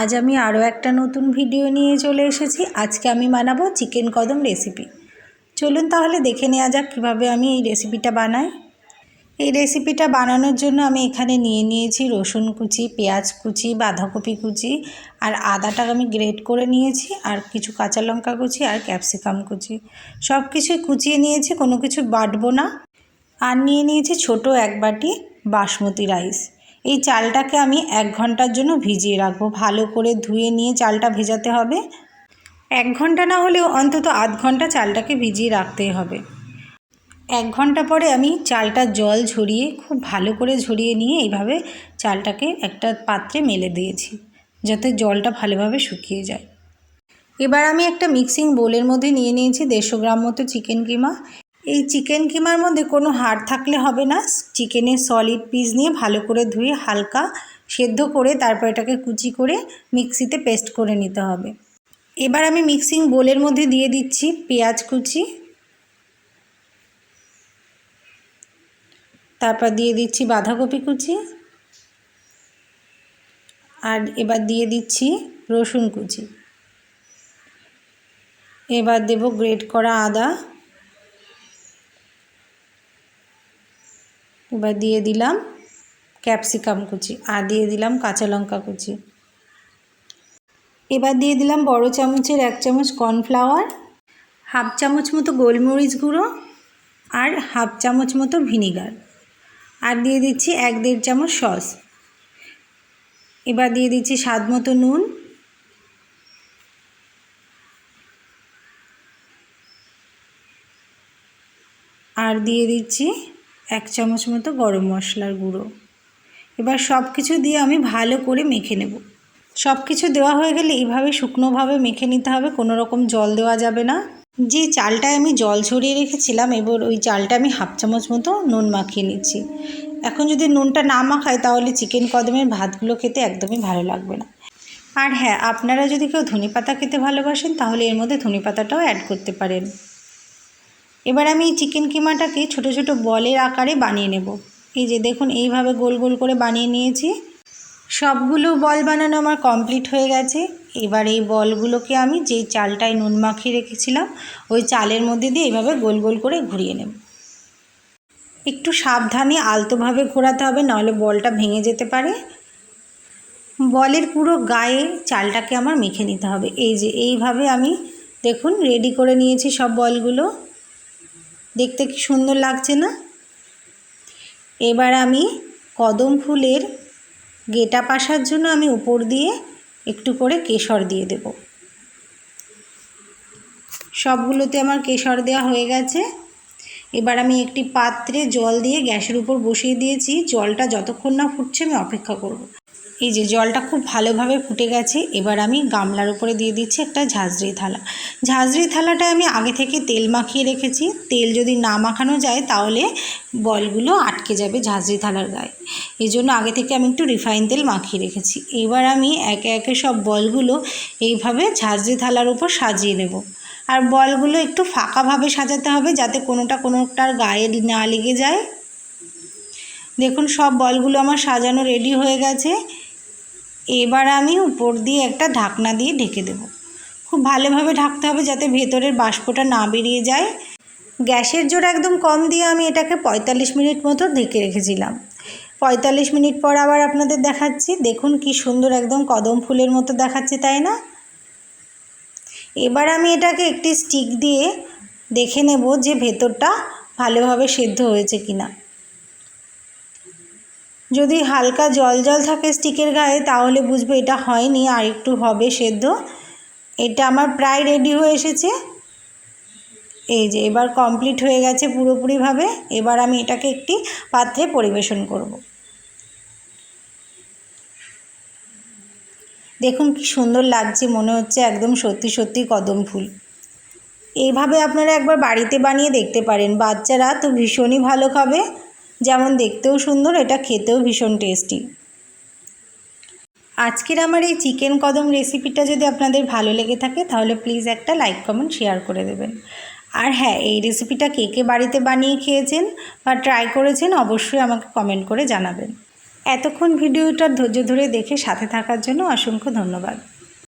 আজ আমি আরও একটা নতুন ভিডিও নিয়ে চলে এসেছি। আজকে আমি বানাবো চিকেন কদম রেসিপি। চলুন তাহলে দেখে নেওয়া যাক কীভাবে আমি এই রেসিপিটা বানাই। এই রেসিপিটা বানানোর জন্য আমি এখানে নিয়েছি রসুন কুচি, পেঁয়াজ কুচি, বাঁধাকপি কুচি আর আদাটা আমি গ্রেট করে নিয়েছি, আর কিছু কাঁচা লঙ্কা কুচি আর ক্যাপসিকাম কুচি, সব কিছুই কুচিয়ে নিয়েছি, কোনো কিছু বাটবো না। আর নিয়েছি ছোট এক বাটি বাসমতি রাইস। এই চালটাকে আমি 1 ঘন্টার জন্য ভিজিয়ে রাখবো। ভালো করে ধুয়ে নিয়ে চালটা ভেজাতে হবে। 1 ঘন্টা না হলেও অন্তত আধ ঘন্টা চালটাকে ভিজিয়ে রাখতেই হবে। 1 ঘন্টা পরে আমি চালটা জল ঝরিয়ে খুব ভালো করে ঝরিয়ে নিয়ে এইভাবে চালটাকে একটা পাত্রে মেলে দিয়েছি, যাতে জলটা ভালোভাবে শুকিয়ে যায়। এবার আমি একটা মিক্সিং বোলের মধ্যে নিয়েছি 150 গ্রাম মতো চিকেন কিমা। এই চিকেন কিমার মধ্যে কোনো হাড় থাকলে হবে না। চিকেনের সলিড পিস নিয়ে ভালো করে ধুয়ে হালকা সেদ্ধ করে তারপর এটাকে কুচি করে মিক্সিতে পেস্ট করে নিতে হবে। এবার আমি মিক্সিং বোলের মধ্যে দিয়ে দিচ্ছি পেঁয়াজ কুচি, তারপর দিয়ে দিচ্ছি বাঁধাকপি কুচি, আর এবার দিয়ে দিচ্ছি রসুন কুচি। এবার দেব গ্রেট করা আদা, এবার দিয়ে দিলাম ক্যাপসিকাম কুচি, আর দিয়ে দিলাম কাঁচা লঙ্কা কুচি। এবার দিয়ে দিলাম বড় চামচের 1 চামচ কর্নফ্লাওয়ার, হাফ চামচ মতো গোলমরিচ গুঁড়ো আর হাফ চামচ মতো ভিনিগার, আর দিয়ে দিচ্ছি 1-1.5 চামচ সস। এবার দিয়ে দিচ্ছি স্বাদ মতো নুন, আর দিয়ে দিচ্ছি 1 চামচ মতো গরম মশলার গুঁড়ো। এবার সব কিছু দিয়ে আমি ভালো করে মেখে নেব। সব কিছু দেওয়া হয়ে গেলে এইভাবে শুকনোভাবে মেখে নিতে হবে, কোনো রকম জল দেওয়া যাবে না। যে চালটায় আমি জল ছড়িয়ে রেখেছিলাম, এবার ওই চালটা আমি হাফ চামচ মতো নুন মাখিয়ে নিচ্ছি। এখন যদি নুনটা না মাখায় তাহলে চিকেন কদমের ভাতগুলো খেতে একদমই ভালো লাগবে না। আর হ্যাঁ, আপনারা যদি কেউ ধনেপাতা খেতে ভালোবাসেন তাহলে এর মধ্যে ধনেপাতাটাও অ্যাড করতে পারেন। এবার আমি এই চিকেন কিমাটাকে ছোট ছোট বলের আকারে বানিয়ে নেব। এই যে দেখুন, এইভাবে গোল গোল করে বানিয়ে নিয়েছি। সবগুলো বল বানানো আমার কমপ্লিট হয়ে গেছে। এবার এই বলগুলোকে আমি যেই চালটায় নুন মাখিয়ে রেখেছিলাম ওই চালের মধ্যে দিয়ে এইভাবে গোল গোল করে ঘুরিয়ে নেব। একটু সাবধানে আলতোভাবে ঘোরাতে হবে, নাহলে বলটা ভেঙে যেতে পারে। বলের পুরো গায়ে চালটাকে আমার মেখে নিতে হবে। এই যে এইভাবে আমি দেখুন রেডি করে নিয়েছি সব বলগুলো। দেখতে কি সুন্দর লাগছে না? এবার আমি কদম ফুলের গেটা পাসার জন্য আমি উপর দিয়ে একটু করে কেশর দিয়ে দেব। সবগুলোতে আমার কেশর দেওয়া হয়ে গেছে। এবার আমি একটি পাত্রে জল দিয়ে গ্যাসের উপর বসিয়ে দিয়েছি। জলটা যতক্ষণ না ফুটছে আমি অপেক্ষা করব। এই যে জলটা খুব ভালোভাবে ফুটে গেছে। এবার আমি গামলার উপরে দিয়ে দিচ্ছি একটা ঝাঁঝরি থালা। ঝাঁঝরি থালাটায় আমি আগে থেকে তেল মাখিয়ে রেখেছি। তেল যদি না মাখানো যায় তাহলে বলগুলো আটকে যাবে ঝাঁঝরি থালার গায়ে, এই জন্য আগে থেকে আমি একটু রিফাইন তেল মাখিয়ে রেখেছি। এবার আমি একে একে সব বলগুলো এইভাবে ঝাঁঝরি থালার উপর সাজিয়ে নেব। আর বলগুলো একটু ফাঁকাভাবে সাজাতে হবে, যাতে কোনোটার গায়ে না লেগে যায়। দেখুন সব বলগুলো আমার সাজানো রেডি হয়ে গেছে। এবার আমি উপর দিয়ে একটা ঢাকনা দিয়ে ঢেকে দেব। খুব ভালোভাবে ঢাকতে হবে যাতে ভেতরের বাষ্পটা না বেরিয়ে যায়। গ্যাসের জোর একদম কম দিয়ে আমি এটাকে 45 মিনিট মতো ঢেকে রেখেছিলাম। 45 মিনিট পর আবার আপনাদের দেখাচ্ছি। দেখুন কি সুন্দর একদম কদম ফুলের মতো দেখাচ্ছে, তাই না? এবার আমি এটাকে একটি স্টিক দিয়ে দেখে নেব যে ভেতরটা ভালোভাবে সেদ্ধ হয়েছে কিনা। যদি হালকা জল জল থাকে স্টিকের গায়ে তাহলে বুঝবো এটা হয়নি, আর একটু হবে সেদ্ধ। এটা আমার প্রায় রেডি হয়ে এসেছে। এই যে এবার কমপ্লিট হয়ে গেছে পুরোপুরিভাবে। এবার আমি এটাকে একটি পাত্রে পরিবেশন করব। দেখুন কি সুন্দর লাগছে, মনে হচ্ছে একদম সত্যি সত্যি কদম ফুল। এইভাবে আপনারা একবার বাড়িতে বানিয়ে দেখতে পারেন। বাচ্চারা তো ভীষণই ভালো খাবে, যেমন দেখতেও সুন্দর, এটা খেতেও ভীষণ টেস্টি। আজকের আমার এই চিকেন কদম রেসিপিটা যদি আপনাদের ভালো লেগে থাকে তাহলে প্লিজ একটা লাইক কমেন্ট শেয়ার করে দেবেন। আর হ্যাঁ, এই রেসিপিটা কে কে বাড়িতে বানিয়ে খেয়েছেন বা ট্রাই করেছেন অবশ্যই আমাকে কমেন্ট করে জানাবেন। এতক্ষণ ভিডিওটা ধৈর্য ধরে দেখে সাথে থাকার জন্য অসংখ্য ধন্যবাদ।